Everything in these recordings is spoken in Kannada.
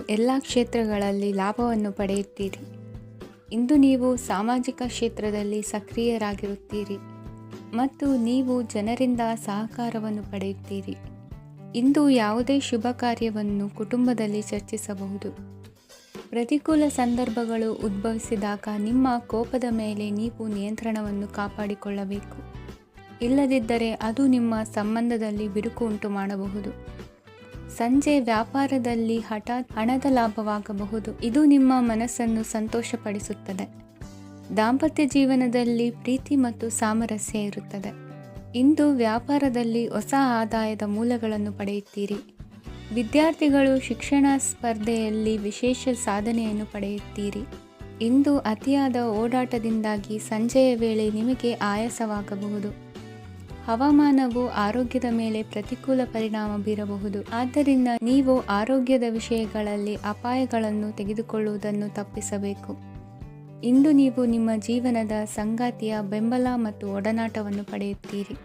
ಎಲ್ಲ ಕ್ಷೇತ್ರಗಳಲ್ಲಿ ಲಾಭವನ್ನು ಪಡೆಯುತ್ತೀರಿ. ಇಂದು ನೀವು ಸಾಮಾಜಿಕ ಕ್ಷೇತ್ರದಲ್ಲಿ ಸಕ್ರಿಯರಾಗಿರುತ್ತೀರಿ ಮತ್ತು ನೀವು ಜನರಿಂದ ಸಹಕಾರವನ್ನು ಪಡೆಯುತ್ತೀರಿ. ಇಂದು ಯಾವುದೇ ಶುಭ ಕಾರ್ಯವನ್ನು ಕುಟುಂಬದಲ್ಲಿ ಚರ್ಚಿಸಬಹುದು. ಪ್ರತಿಕೂಲ ಸಂದರ್ಭಗಳು ಉದ್ಭವಿಸಿದಾಗ ನಿಮ್ಮ ಕೋಪದ ಮೇಲೆ ನೀವು ನಿಯಂತ್ರಣವನ್ನು ಕಾಪಾಡಿಕೊಳ್ಳಬೇಕು. ಇಲ್ಲದಿದ್ದರೆ ಅದು ನಿಮ್ಮ ಸಂಬಂಧದಲ್ಲಿ ಬಿರುಕು ಉಂಟು ಮಾಡಬಹುದು. ಸಂಜೆ ವ್ಯಾಪಾರದಲ್ಲಿ ಹಠಾತ್ ಹಣದ ಲಾಭವಾಗಬಹುದು. ಇದು ನಿಮ್ಮ ಮನಸ್ಸನ್ನು ಸಂತೋಷಪಡಿಸುತ್ತದೆ. ದಾಂಪತ್ಯ ಜೀವನದಲ್ಲಿ ಪ್ರೀತಿ ಮತ್ತು ಸಾಮರಸ್ಯ ಇರುತ್ತದೆ. ಇಂದು ವ್ಯಾಪಾರದಲ್ಲಿ ಹೊಸ ಆದಾಯದ ಮೂಲಗಳನ್ನು ಪಡೆಯುತ್ತೀರಿ. ವಿದ್ಯಾರ್ಥಿಗಳು ಶಿಕ್ಷಣ ಸ್ಪರ್ಧೆಯಲ್ಲಿ ವಿಶೇಷ ಸಾಧನೆಯನ್ನು ಪಡೆಯುತ್ತೀರಿ. ಇಂದು ಅತಿಯಾದ ಓಡಾಟದಿಂದಾಗಿ ಸಂಜೆಯ ವೇಳೆ ನಿಮಗೆ ಆಯಾಸವಾಗಬಹುದು. ಹವಾಮಾನವು ಆರೋಗ್ಯದ ಮೇಲೆ ಪ್ರತಿಕೂಲ ಪರಿಣಾಮ ಬೀರಬಹುದು. ಆದ್ದರಿಂದ ನೀವು ಆರೋಗ್ಯದ ವಿಷಯಗಳಲ್ಲಿ ಅಪಾಯಗಳನ್ನು ತೆಗೆದುಕೊಳ್ಳುವುದನ್ನು ತಪ್ಪಿಸಬೇಕು. ಇಂದು ನೀವು ನಿಮ್ಮ ಜೀವನದ ಸಂಗಾತಿಯ ಬೆಂಬಲ ಮತ್ತು ಒಡನಾಟವನ್ನು ಪಡೆಯುತ್ತೀರಿ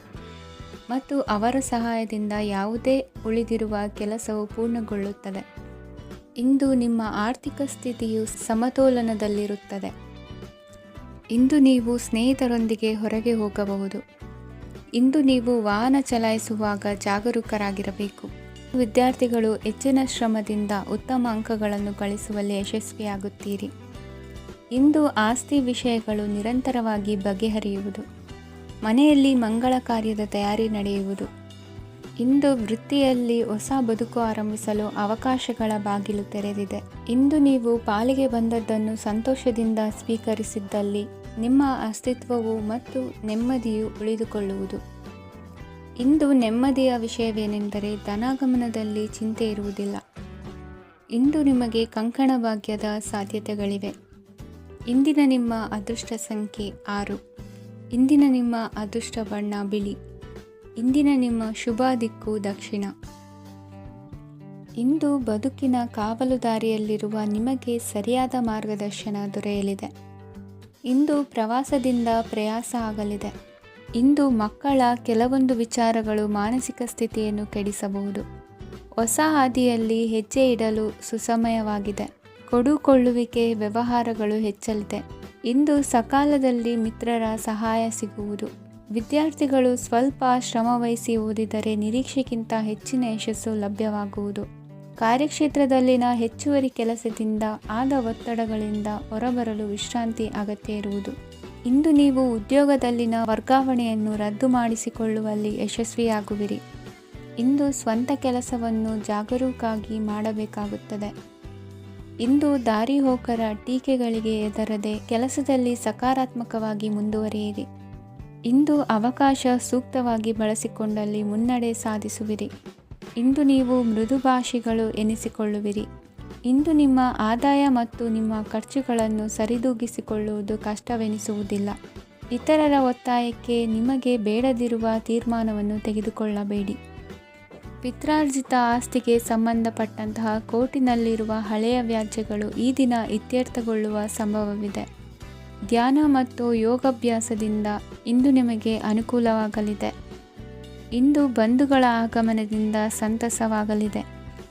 ಮತ್ತು ಅವರ ಸಹಾಯದಿಂದ ಯಾವುದೇ ಉಳಿದಿರುವ ಕೆಲಸವು ಪೂರ್ಣಗೊಳ್ಳುತ್ತದೆ. ಇಂದು ನಿಮ್ಮ ಆರ್ಥಿಕ ಸ್ಥಿತಿಯು ಸಮತೋಲನದಲ್ಲಿರುತ್ತದೆ. ಇಂದು ನೀವು ಸ್ನೇಹಿತರೊಂದಿಗೆ ಹೊರಗೆ ಹೋಗಬಹುದು. ಇಂದು ನೀವು ವಾಹನ ಚಲಾಯಿಸುವಾಗ ಜಾಗರೂಕರಾಗಿರಬೇಕು. ವಿದ್ಯಾರ್ಥಿಗಳು ಹೆಚ್ಚಿನ ಶ್ರಮದಿಂದ ಉತ್ತಮ ಅಂಕಗಳನ್ನು ಗಳಿಸುವಲ್ಲಿ ಯಶಸ್ವಿಯಾಗುತ್ತೀರಿ. ಇಂದು ಆಸ್ತಿ ವಿಷಯಗಳು ನಿರಂತರವಾಗಿ ಬಗೆಹರಿಯುವುದು. ಮನೆಯಲ್ಲಿ ಮಂಗಳ ಕಾರ್ಯದ ತಯಾರಿ ನಡೆಯುವುದು. ಇಂದು ವೃತ್ತಿಯಲ್ಲಿ ಹೊಸ ಬದುಕು ಆರಂಭಿಸಲು ಅವಕಾಶಗಳ ಬಾಗಿಲು ತೆರೆದಿದೆ. ಇಂದು ನೀವು ಪಾಲಿಗೆ ಬಂದದ್ದನ್ನು ಸಂತೋಷದಿಂದ ಸ್ವೀಕರಿಸಿದ್ದಲ್ಲಿ ನಿಮ್ಮ ಅಸ್ತಿತ್ವವು ಮತ್ತು ನೆಮ್ಮದಿಯು ಉಳಿದುಕೊಳ್ಳುವುದು. ಇಂದು ನೆಮ್ಮದಿಯ ವಿಷಯವೇನೆಂದರೆ ಧನಾಗಮನದಲ್ಲಿ ಚಿಂತೆ ಇರುವುದಿಲ್ಲ. ಇಂದು ನಿಮಗೆ ಕಂಕಣ ಭಾಗ್ಯದ ಸಾಧ್ಯತೆಗಳಿವೆ. ಇಂದಿನ ನಿಮ್ಮ ಅದೃಷ್ಟ ಸಂಖ್ಯೆ 6. ಇಂದಿನ ನಿಮ್ಮ ಅದೃಷ್ಟ ಬಣ್ಣ ಬಿಳಿ. ಇಂದಿನ ನಿಮ್ಮ ಶುಭ ದಿಕ್ಕು ದಕ್ಷಿಣ. ಇಂದು ಬದುಕಿನ ಕಾವಲುದಾರಿಯಲ್ಲಿರುವ ನಿಮಗೆ ಸರಿಯಾದ ಮಾರ್ಗದರ್ಶನ ದೊರೆಯಲಿದೆ. ಇಂದು ಪ್ರವಾಸದಿಂದ ಪ್ರಯಾಸ ಆಗಲಿದೆ. ಇಂದು ಮಕ್ಕಳ ಕೆಲವೊಂದು ವಿಚಾರಗಳು ಮಾನಸಿಕ ಸ್ಥಿತಿಯನ್ನು ಕೆಡಿಸಬಹುದು. ಹೊಸ ಹಾದಿಯಲ್ಲಿ ಹೆಜ್ಜೆ ಇಡಲು ಸುಸಮಯವಾಗಿದೆ. ಕೊಡುಕೊಳ್ಳುವಿಕೆ ವ್ಯವಹಾರಗಳು ಹೆಚ್ಚಲಿದೆ. ಇಂದು ಸಕಾಲದಲ್ಲಿ ಮಿತ್ರರ ಸಹಾಯ ಸಿಗುವುದು. ವಿದ್ಯಾರ್ಥಿಗಳು ಸ್ವಲ್ಪ ಶ್ರಮವಹಿಸಿ ಓದಿದರೆ ನಿರೀಕ್ಷೆಗಿಂತ ಹೆಚ್ಚಿನ ಯಶಸ್ಸು ಲಭ್ಯವಾಗುವುದು. ಕಾರ್ಯಕ್ಷೇತ್ರದಲ್ಲಿನ ಹೆಚ್ಚುವರಿ ಕೆಲಸದಿಂದ ಆದ ಒತ್ತಡಗಳಿಂದ ಹೊರಬರಲು ವಿಶ್ರಾಂತಿ ಅಗತ್ಯ ಇರುವುದು. ಇಂದು ನೀವು ಉದ್ಯೋಗದಲ್ಲಿನ ವರ್ಗಾವಣೆಯನ್ನು ರದ್ದು ಮಾಡಿಸಿಕೊಳ್ಳುವಲ್ಲಿ ಯಶಸ್ವಿಯಾಗುವಿರಿ. ಇಂದು ಸ್ವಂತ ಕೆಲಸವನ್ನು ಜಾಗರೂಕರಾಗಿ ಮಾಡಬೇಕಾಗುತ್ತದೆ. ಇಂದು ದಾರಿಹೋಕರ ಟೀಕೆಗಳಿಗೆ ಹೆದರದೆ ಕೆಲಸದಲ್ಲಿ ಸಕಾರಾತ್ಮಕವಾಗಿ ಮುಂದುವರಿಯಿರಿ. ಇಂದು ಅವಕಾಶ ಸೂಕ್ತವಾಗಿ ಬಳಸಿಕೊಂಡಲ್ಲಿ ಮುನ್ನಡೆ ಸಾಧಿಸುವಿರಿ. ಇಂದು ನೀವು ಮೃದುಭಾಷಿಗಳು ಎನಿಸಿಕೊಳ್ಳುವಿರಿ. ಇಂದು ನಿಮ್ಮ ಆದಾಯ ಮತ್ತು ನಿಮ್ಮ ಖರ್ಚುಗಳನ್ನು ಸರಿದೂಗಿಸಿಕೊಳ್ಳುವುದು ಕಷ್ಟವೆನಿಸುವುದಿಲ್ಲ. ಇತರರ ಒತ್ತಾಯಕ್ಕೆ ನಿಮಗೆ ಬೇಡದಿರುವ ತೀರ್ಮಾನವನ್ನು ತೆಗೆದುಕೊಳ್ಳಬೇಡಿ. ಪಿತ್ರಾರ್ಜಿತ ಆಸ್ತಿಗೆ ಸಂಬಂಧಪಟ್ಟಂತಹ ಕೋರ್ಟಿನಲ್ಲಿರುವ ಹಳೆಯ ವ್ಯಾಜ್ಯಗಳು ಈ ದಿನ ಇತ್ಯರ್ಥಗೊಳ್ಳುವ ಸಂಭವವಿದೆ. ಧ್ಯಾನ ಮತ್ತು ಯೋಗಾಭ್ಯಾಸದಿಂದ ಇಂದು ನಿಮಗೆ ಅನುಕೂಲವಾಗಲಿದೆ. ಇಂದು ಬಂಧುಗಳ ಆಗಮನದಿಂದ ಸಂತಸವಾಗಲಿದೆ.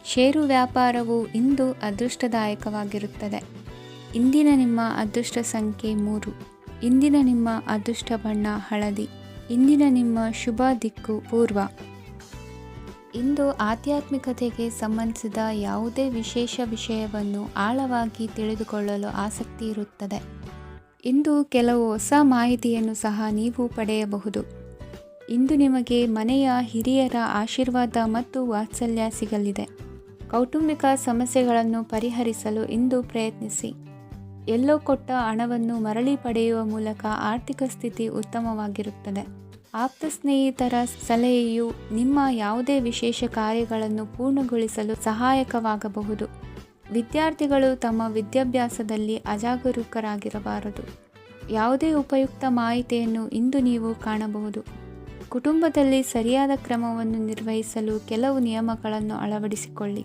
ಷೇರು ವ್ಯಾಪಾರವು ಇಂದು ಅದೃಷ್ಟದಾಯಕವಾಗಿರುತ್ತದೆ. ಇಂದಿನ ನಿಮ್ಮ ಅದೃಷ್ಟ ಸಂಖ್ಯೆ 3. ಇಂದಿನ ನಿಮ್ಮ ಅದೃಷ್ಟ ಬಣ್ಣ ಹಳದಿ. ಇಂದಿನ ನಿಮ್ಮ ಶುಭ ದಿಕ್ಕು ಪೂರ್ವ. ಇಂದು ಆಧ್ಯಾತ್ಮಿಕತೆಗೆ ಸಂಬಂಧಿಸಿದ ಯಾವುದೇ ವಿಶೇಷ ವಿಷಯವನ್ನು ಆಳವಾಗಿ ತಿಳಿದುಕೊಳ್ಳಲು ಆಸಕ್ತಿ ಇರುತ್ತದೆ. ಇಂದು ಕೆಲವು ಹೊಸ ಮಾಹಿತಿಯನ್ನು ಸಹ ನೀವು ಪಡೆಯಬಹುದು. ಇಂದು ನಿಮಗೆ ಮನೆಯ ಹಿರಿಯರ ಆಶೀರ್ವಾದ ಮತ್ತು ವಾತ್ಸಲ್ಯ ಸಿಗಲಿದೆ. ಕೌಟುಂಬಿಕ ಸಮಸ್ಯೆಗಳನ್ನು ಪರಿಹರಿಸಲು ಇಂದು ಪ್ರಯತ್ನಿಸಿ. ಎಲ್ಲೋ ಕೊಟ್ಟ ಹಣವನ್ನು ಮರಳಿ ಪಡೆಯುವ ಮೂಲಕ ಆರ್ಥಿಕ ಸ್ಥಿತಿ ಉತ್ತಮವಾಗಿರುತ್ತದೆ. ಆಪ್ತ ಸ್ನೇಹಿತರ ಸಲಹೆಯು ನಿಮ್ಮ ಯಾವುದೇ ವಿಶೇಷ ಕಾರ್ಯಗಳನ್ನು ಪೂರ್ಣಗೊಳಿಸಲು ಸಹಾಯಕವಾಗಬಹುದು. ವಿದ್ಯಾರ್ಥಿಗಳು ತಮ್ಮ ವಿದ್ಯಾಭ್ಯಾಸದಲ್ಲಿ ಅಜಾಗರೂಕರಾಗಿರಬಾರದು. ಯಾವುದೇ ಉಪಯುಕ್ತ ಮಾಹಿತಿಯನ್ನು ಇಂದು ನೀವು ಕಾಣಬಹುದು. ಕುಟುಂಬದಲ್ಲಿ ಸರಿಯಾದ ಕ್ರಮವನ್ನು ನಿರ್ವಹಿಸಲು ಕೆಲವು ನಿಯಮಗಳನ್ನು ಅಳವಡಿಸಿಕೊಳ್ಳಿ.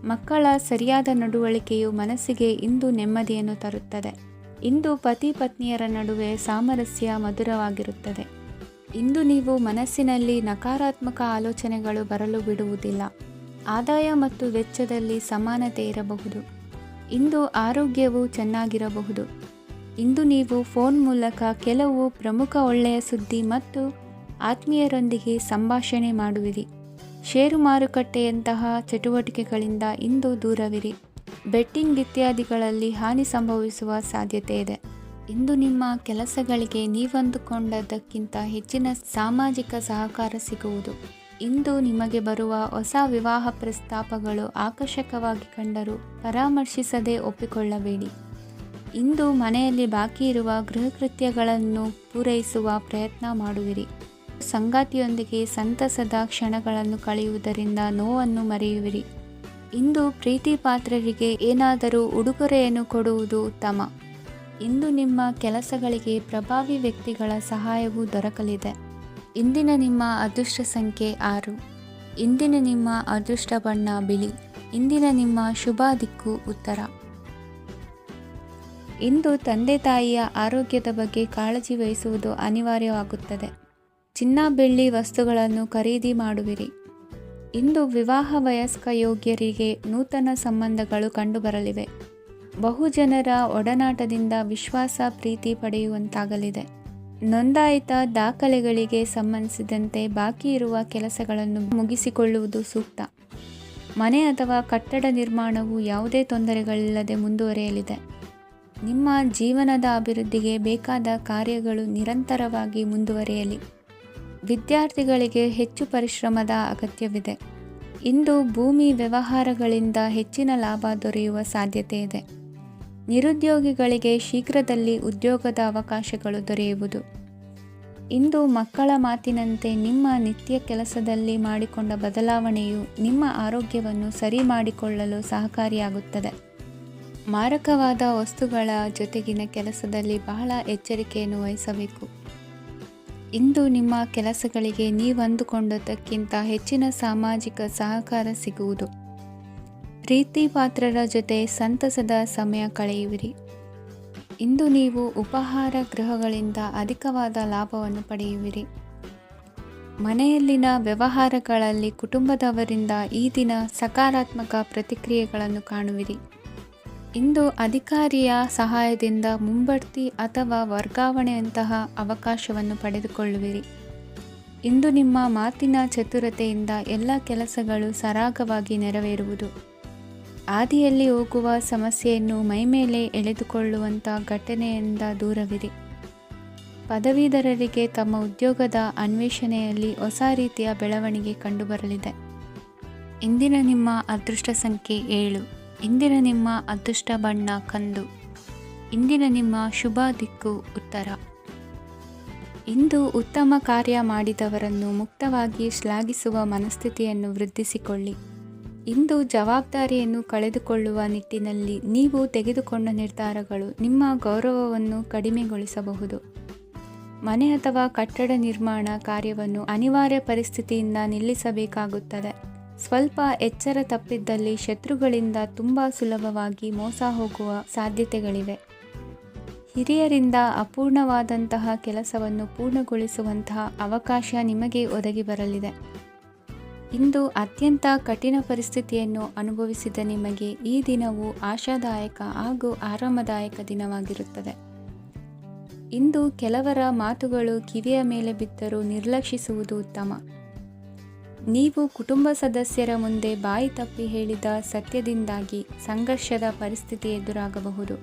ಮಕ್ಕಳ ಸರಿಯಾದ ನಡವಳಿಕೆಯು ಮನಸ್ಸಿಗೆ ಇಂದು ನೆಮ್ಮದಿಯನ್ನು ತರುತ್ತದೆ. ಇಂದು ಪತಿ ಪತ್ನಿಯರ ನಡುವೆ ಸಾಮರಸ್ಯ ಮಧುರವಾಗಿರುತ್ತದೆ. ಇಂದು ನೀವು ಮನಸ್ಸಿನಲ್ಲಿ ನಕಾರಾತ್ಮಕ ಆಲೋಚನೆಗಳು ಬರಲು ಬಿಡುವುದಿಲ್ಲ. ಆದಾಯ ಮತ್ತು ವೆಚ್ಚದಲ್ಲಿ ಸಮಾನತೆ ಇರಬಹುದು. ಇಂದು ಆರೋಗ್ಯವು ಚೆನ್ನಾಗಿರಬಹುದು. ಇಂದು ನೀವು ಫೋನ್ ಮೂಲಕ ಕೆಲವು ಪ್ರಮುಖ ಒಳ್ಳೆಯ ಸುದ್ದಿ ಮತ್ತು ಆತ್ಮೀಯರೊಂದಿಗೆ ಸಂಭಾಷಣೆ ಮಾಡುವಿರಿ. ಷೇರು ಮಾರುಕಟ್ಟೆಯಂತಹ ಚಟುವಟಿಕೆಗಳಿಂದ ಇಂದು ದೂರವಿರಿ. ಬೆಟ್ಟಿಂಗ್ ಇತ್ಯಾದಿಗಳಲ್ಲಿ ಹಾನಿ ಸಂಭವಿಸುವ ಸಾಧ್ಯತೆ ಇದೆ. ಇಂದು ನಿಮ್ಮ ಕೆಲಸಗಳಿಗೆ ನೀವಂದುಕೊಂಡದ್ದಕ್ಕಿಂತ ಹೆಚ್ಚಿನ ಸಾಮಾಜಿಕ ಸಹಕಾರ ಸಿಗುವುದು. ಇಂದು ನಿಮಗೆ ಬರುವ ಹೊಸ ವಿವಾಹ ಪ್ರಸ್ತಾಪಗಳು ಆಕರ್ಷಕವಾಗಿ ಕಂಡರೂ ಪರಾಮರ್ಶಿಸದೆ ಒಪ್ಪಿಕೊಳ್ಳಬೇಡಿ. ಇಂದು ಮನೆಯಲ್ಲಿ ಬಾಕಿ ಇರುವ ಗೃಹಕೃತ್ಯಗಳನ್ನು ಪೂರೈಸುವ ಪ್ರಯತ್ನ ಮಾಡುವಿರಿ. ಸಂಗಾತಿಯೊಂದಿಗೆ ಸಂತಸದ ಕ್ಷಣಗಳನ್ನು ಕಳೆಯುವುದರಿಂದ ನೋವನ್ನು ಮರೆಯುವಿರಿ. ಇಂದು ಪ್ರೀತಿ ಪಾತ್ರರಿಗೆ ಏನಾದರೂ ಉಡುಗೊರೆಯನ್ನು ಕೊಡುವುದು ಉತ್ತಮ. ಇಂದು ನಿಮ್ಮ ಕೆಲಸಗಳಿಗೆ ಪ್ರಭಾವಿ ವ್ಯಕ್ತಿಗಳ ಸಹಾಯವು ದೊರಕಲಿದೆ. ಇಂದಿನ ನಿಮ್ಮ ಅದೃಷ್ಟ ಸಂಖ್ಯೆ 6. ಇಂದಿನ ನಿಮ್ಮ ಅದೃಷ್ಟ ಬಣ್ಣ ಬಿಳಿ. ಇಂದಿನ ನಿಮ್ಮ ಶುಭ ದಿಕ್ಕು ಉತ್ತರ. ಇಂದು ತಂದೆ ತಾಯಿಯ ಆರೋಗ್ಯದ ಬಗ್ಗೆ ಕಾಳಜಿ ವಹಿಸುವುದು ಅನಿವಾರ್ಯವಾಗುತ್ತದೆ. ಚಿನ್ನ ಬೆಳ್ಳಿ ವಸ್ತುಗಳನ್ನು ಖರೀದಿ ಮಾಡುವಿರಿ. ಇಂದು ವಿವಾಹ ವಯಸ್ಕ ಯೋಗ್ಯರಿಗೆ ನೂತನ ಸಂಬಂಧಗಳು ಕಂಡುಬರಲಿವೆ. ಬಹುಜನರ ಒಡನಾಟದಿಂದ ವಿಶ್ವಾಸ ಪ್ರೀತಿ ಪಡೆಯುವಂತಾಗಲಿದೆ. ನೋಂದಾಯಿತ ದಾಖಲೆಗಳಿಗೆ ಸಂಬಂಧಿಸಿದಂತೆ ಬಾಕಿ ಇರುವ ಕೆಲಸಗಳನ್ನು ಮುಗಿಸಿಕೊಳ್ಳುವುದು ಸೂಕ್ತ. ಮನೆ ಅಥವಾ ಕಟ್ಟಡ ನಿರ್ಮಾಣವು ಯಾವುದೇ ತೊಂದರೆಗಳಿಲ್ಲದೆ ಮುಂದುವರಿಯಲಿದೆ. ನಿಮ್ಮ ಜೀವನದ ಅಭಿವೃದ್ಧಿಗೆ ಬೇಕಾದ ಕಾರ್ಯಗಳು ನಿರಂತರವಾಗಿ ಮುಂದುವರಿಯಲಿ. ವಿದ್ಯಾರ್ಥಿಗಳಿಗೆ ಹೆಚ್ಚು ಪರಿಶ್ರಮದ ಅಗತ್ಯವಿದೆ. ಇಂದು ಭೂಮಿ ವ್ಯವಹಾರಗಳಿಂದ ಹೆಚ್ಚಿನ ಲಾಭ ದೊರೆಯುವ ಸಾಧ್ಯತೆ ಇದೆ. ನಿರುದ್ಯೋಗಿಗಳಿಗೆ ಶೀಘ್ರದಲ್ಲಿ ಉದ್ಯೋಗದ ಅವಕಾಶಗಳು ದೊರೆಯುವುದು. ಇಂದು ಮಕ್ಕಳ ಮಾತಿನಂತೆ ನಿಮ್ಮ ನಿತ್ಯ ಕೆಲಸದಲ್ಲಿ ಮಾಡಿಕೊಂಡ ಬದಲಾವಣೆಯು ನಿಮ್ಮ ಆರೋಗ್ಯವನ್ನು ಸರಿ ಮಾಡಿಕೊಳ್ಳಲು ಸಹಕಾರಿಯಾಗುತ್ತದೆ. ಮಾರಕವಾದ ವಸ್ತುಗಳ ಜೊತೆಗಿನ ಕೆಲಸದಲ್ಲಿ ಬಹಳ ಎಚ್ಚರಿಕೆಯನ್ನು ವಹಿಸಬೇಕು. ಇಂದು ನಿಮ್ಮ ಕೆಲಸಗಳಿಗೆ ನೀವಂದುಕೊಂಡದ್ದಕ್ಕಿಂತ ಹೆಚ್ಚಿನ ಸಾಮಾಜಿಕ ಸಹಕಾರ ಸಿಗುವುದು. ಪ್ರೀತಿ ಪಾತ್ರರ ಜೊತೆ ಸಂತಸದ ಸಮಯ ಕಳೆಯುವಿರಿ. ಇಂದು ನೀವು ಉಪಹಾರ ಗೃಹಗಳಿಂದ ಅಧಿಕವಾದ ಲಾಭವನ್ನು ಪಡೆಯುವಿರಿ. ಮನೆಯಲ್ಲಿನ ವ್ಯವಹಾರಗಳಲ್ಲಿ ಕುಟುಂಬದವರಿಂದ ಈ ದಿನ ಸಕಾರಾತ್ಮಕ ಪ್ರತಿಕ್ರಿಯೆಗಳನ್ನು ಕಾಣುವಿರಿ. ಇಂದು ಅಧಿಕಾರಿಯ ಸಹಾಯದಿಂದ ಮುಂಬಡ್ತಿ ಅಥವಾ ವರ್ಗಾವಣೆಯಂತಹ ಅವಕಾಶವನ್ನು ಪಡೆದುಕೊಳ್ಳುವಿರಿ. ಇಂದು ನಿಮ್ಮ ಮಾತಿನ ಚತುರತೆಯಿಂದ ಎಲ್ಲ ಕೆಲಸಗಳು ಸರಾಗವಾಗಿ ನೆರವೇರುವುದು. ಹಾದಿಯಲ್ಲಿ ಹೋಗುವ ಸಮಸ್ಯೆಯನ್ನು ಮೈಮೇಲೆ ಎಳೆದುಕೊಳ್ಳುವಂಥ ಘಟನೆಯಿಂದ ದೂರವಿರಿ. ಪದವೀಧರರಿಗೆ ತಮ್ಮ ಉದ್ಯೋಗದ ಅನ್ವೇಷಣೆಯಲ್ಲಿ ಹೊಸ ರೀತಿಯ ಬೆಳವಣಿಗೆ ಕಂಡುಬರಲಿದೆ. ಇಂದಿನ ನಿಮ್ಮ ಅದೃಷ್ಟ ಸಂಖ್ಯೆ 7. ಇಂದಿನ ನಿಮ್ಮ ಅದೃಷ್ಟ ಬಣ್ಣ ಕಂದು. ಇಂದಿನ ನಿಮ್ಮ ಶುಭ ದಿಕ್ಕು ಉತ್ತರ. ಇಂದು ಉತ್ತಮ ಕಾರ್ಯ ಮಾಡಿದವರನ್ನು ಮುಕ್ತವಾಗಿ ಶ್ಲಾಘಿಸುವ ಮನಸ್ಥಿತಿಯನ್ನು ವೃದ್ಧಿಸಿಕೊಳ್ಳಿ. ಇಂದು ಜವಾಬ್ದಾರಿಯನ್ನು ಕಳೆದುಕೊಳ್ಳುವ ನಿಟ್ಟಿನಲ್ಲಿ ನೀವು ತೆಗೆದುಕೊಂಡ ನಿರ್ಧಾರಗಳು ನಿಮ್ಮ ಗೌರವವನ್ನು ಕಡಿಮೆಗೊಳಿಸಬಹುದು. ಮನೆ ಅಥವಾ ಕಟ್ಟಡ ನಿರ್ಮಾಣ ಕಾರ್ಯವನ್ನು ಅನಿವಾರ್ಯ ಪರಿಸ್ಥಿತಿಯಿಂದ ನಿಲ್ಲಿಸಬೇಕಾಗುತ್ತದೆ. ಸ್ವಲ್ಪ ಎಚ್ಚರ ತಪ್ಪಿದ್ದಲ್ಲಿ ಶತ್ರುಗಳಿಂದ ತುಂಬ ಸುಲಭವಾಗಿ ಮೋಸ ಹೋಗುವ ಸಾಧ್ಯತೆಗಳಿವೆ. ಹಿರಿಯರಿಂದ ಅಪೂರ್ಣವಾದಂತಹ ಕೆಲಸವನ್ನು ಪೂರ್ಣಗೊಳಿಸುವಂತಹ ಅವಕಾಶ ನಿಮಗೆ ಒದಗಿ ಬರಲಿದೆ. ಇಂದು ಅತ್ಯಂತ ಕಠಿಣ ಪರಿಸ್ಥಿತಿಯನ್ನು ಅನುಭವಿಸಿದ ನಿಮಗೆ ಈ ದಿನವು ಆಶಾದಾಯಕ ಹಾಗೂ ಆರಾಮದಾಯಕ ದಿನವಾಗಿರುತ್ತದೆ. ಇಂದು ಕೆಲವರ ಮಾತುಗಳು ಕಿವಿಯ ಮೇಲೆ ಬಿದ್ದರೂ ನಿರ್ಲಕ್ಷಿಸುವುದು ಉತ್ತಮ. ನೀವು ಕುಟುಂಬ ಸದಸ್ಯರ ಮುಂದೆ ಬಾಯಿ ತಪ್ಪಿ ಹೇಳಿದ ಸತ್ಯದಿಂದಾಗಿ ಸಂಘರ್ಷದ ಪರಿಸ್ಥಿತಿ ಎದುರಾಗಬಹುದು.